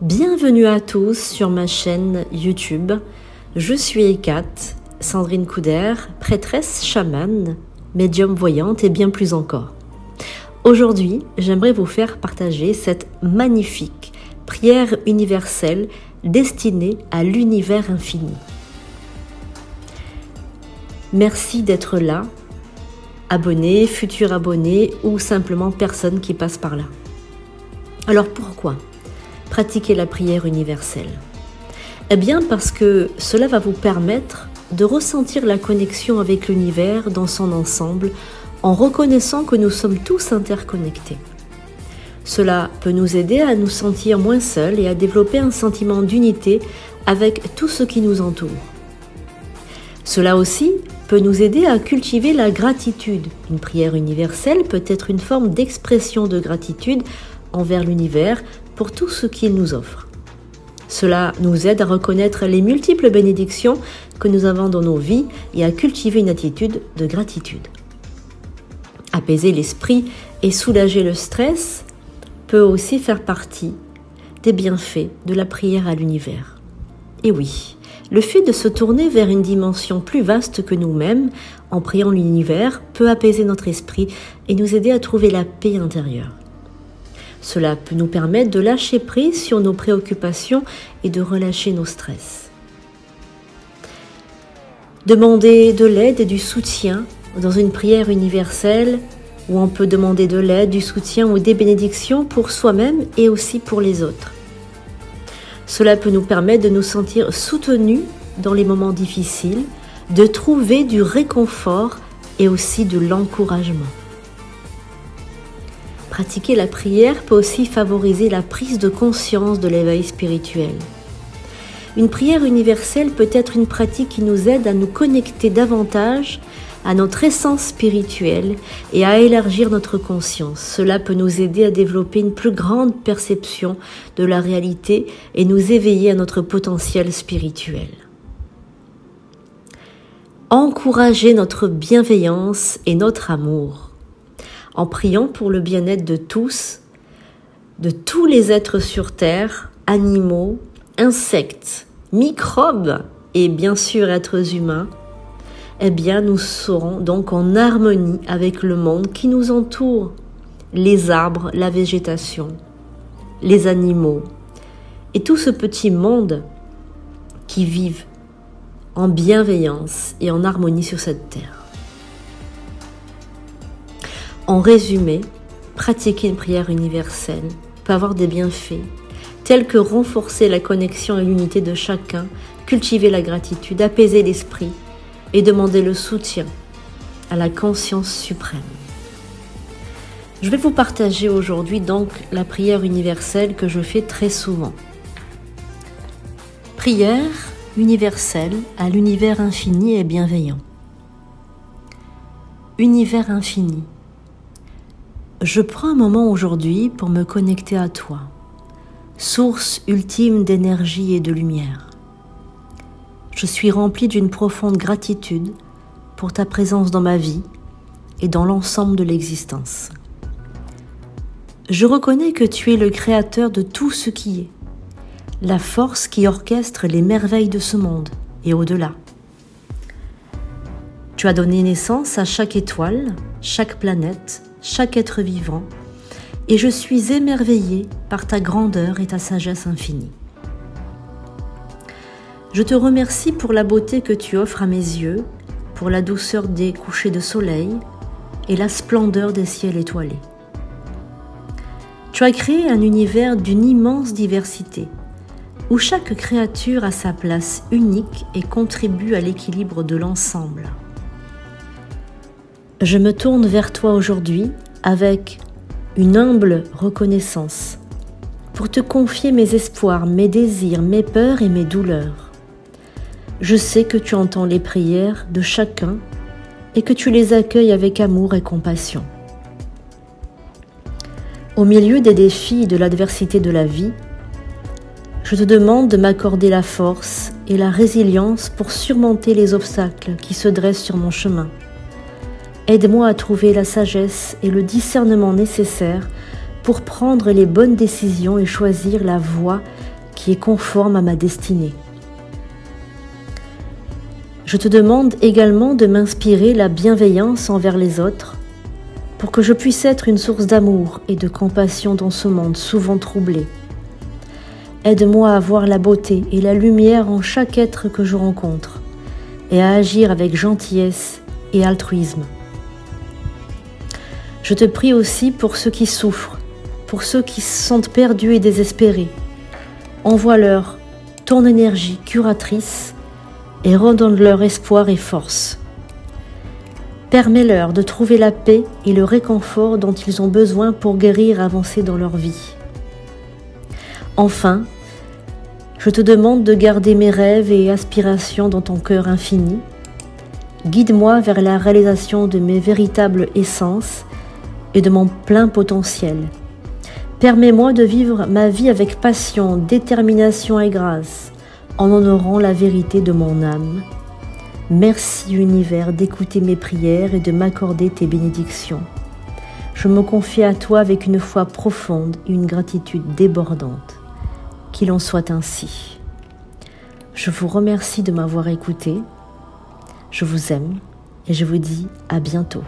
Bienvenue à tous sur ma chaîne YouTube. Je suis Ekat, Sandrine Couder, prêtresse chamane, médium voyante et bien plus encore. Aujourd'hui, j'aimerais vous faire partager cette magnifique prière universelle destinée à l'univers infini. Merci d'être là, abonné, futur abonné ou simplement personne qui passe par là. Alors pourquoi pratiquer la prière universelle? Eh bien parce que cela va vous permettre de ressentir la connexion avec l'univers dans son ensemble en reconnaissant que nous sommes tous interconnectés. Cela peut nous aider à nous sentir moins seuls et à développer un sentiment d'unité avec tout ce qui nous entoure. Cela aussi peut nous aider à cultiver la gratitude. Une prière universelle peut être une forme d'expression de gratitude envers l'univers pour tout ce qu'il nous offre. Cela nous aide à reconnaître les multiples bénédictions que nous avons dans nos vies et à cultiver une attitude de gratitude. Apaiser l'esprit et soulager le stress peut aussi faire partie des bienfaits de la prière à l'univers. Et oui, le fait de se tourner vers une dimension plus vaste que nous-mêmes en priant l'univers peut apaiser notre esprit et nous aider à trouver la paix intérieure. Cela peut nous permettre de lâcher prise sur nos préoccupations et de relâcher nos stress. Demander de l'aide et du soutien dans une prière universelle où on peut demander de l'aide, du soutien ou des bénédictions pour soi-même et aussi pour les autres. Cela peut nous permettre de nous sentir soutenus dans les moments difficiles, de trouver du réconfort et aussi de l'encouragement. Pratiquer la prière peut aussi favoriser la prise de conscience de l'éveil spirituel. Une prière universelle peut être une pratique qui nous aide à nous connecter davantage à notre essence spirituelle et à élargir notre conscience. Cela peut nous aider à développer une plus grande perception de la réalité et nous éveiller à notre potentiel spirituel. Encourager notre bienveillance et notre amour. En priant pour le bien-être de tous les êtres sur Terre, animaux, insectes, microbes et bien sûr êtres humains, eh bien nous serons donc en harmonie avec le monde qui nous entoure, les arbres, la végétation, les animaux et tout ce petit monde qui vivent en bienveillance et en harmonie sur cette terre. En résumé, pratiquer une prière universelle peut avoir des bienfaits tels que renforcer la connexion et l'unité de chacun, cultiver la gratitude, apaiser l'esprit et demander le soutien à la conscience suprême. Je vais vous partager aujourd'hui donc la prière universelle que je fais très souvent. Prière universelle à l'univers infini et bienveillant. Univers infini. Je prends un moment aujourd'hui pour me connecter à toi, source ultime d'énergie et de lumière. Je suis remplie d'une profonde gratitude pour ta présence dans ma vie et dans l'ensemble de l'existence. Je reconnais que tu es le créateur de tout ce qui est, la force qui orchestre les merveilles de ce monde et au-delà. Tu as donné naissance à chaque étoile, chaque planète, chaque être vivant, et je suis émerveillée par ta grandeur et ta sagesse infinie. Je te remercie pour la beauté que tu offres à mes yeux, pour la douceur des couchers de soleil et la splendeur des ciels étoilés. Tu as créé un univers d'une immense diversité, où chaque créature a sa place unique et contribue à l'équilibre de l'ensemble. Je me tourne vers toi aujourd'hui avec une humble reconnaissance pour te confier mes espoirs, mes désirs, mes peurs et mes douleurs. Je sais que tu entends les prières de chacun et que tu les accueilles avec amour et compassion. Au milieu des défis et de l'adversité de la vie, je te demande de m'accorder la force et la résilience pour surmonter les obstacles qui se dressent sur mon chemin. Aide-moi à trouver la sagesse et le discernement nécessaires pour prendre les bonnes décisions et choisir la voie qui est conforme à ma destinée. Je te demande également de m'inspirer la bienveillance envers les autres pour que je puisse être une source d'amour et de compassion dans ce monde souvent troublé. Aide-moi à voir la beauté et la lumière en chaque être que je rencontre et à agir avec gentillesse et altruisme. Je te prie aussi pour ceux qui souffrent, pour ceux qui se sentent perdus et désespérés. Envoie-leur ton énergie curatrice et redonne-leur espoir et force. Permets-leur de trouver la paix et le réconfort dont ils ont besoin pour guérir et avancer dans leur vie. Enfin, je te demande de garder mes rêves et aspirations dans ton cœur infini. Guide-moi vers la réalisation de mes véritables essences et de mon plein potentiel. Permets-moi de vivre ma vie avec passion, détermination et grâce, en honorant la vérité de mon âme. Merci univers d'écouter mes prières et de m'accorder tes bénédictions. Je me confie à toi avec une foi profonde et une gratitude débordante. Qu'il en soit ainsi. Je vous remercie de m'avoir écouté. Je vous aime et je vous dis à bientôt.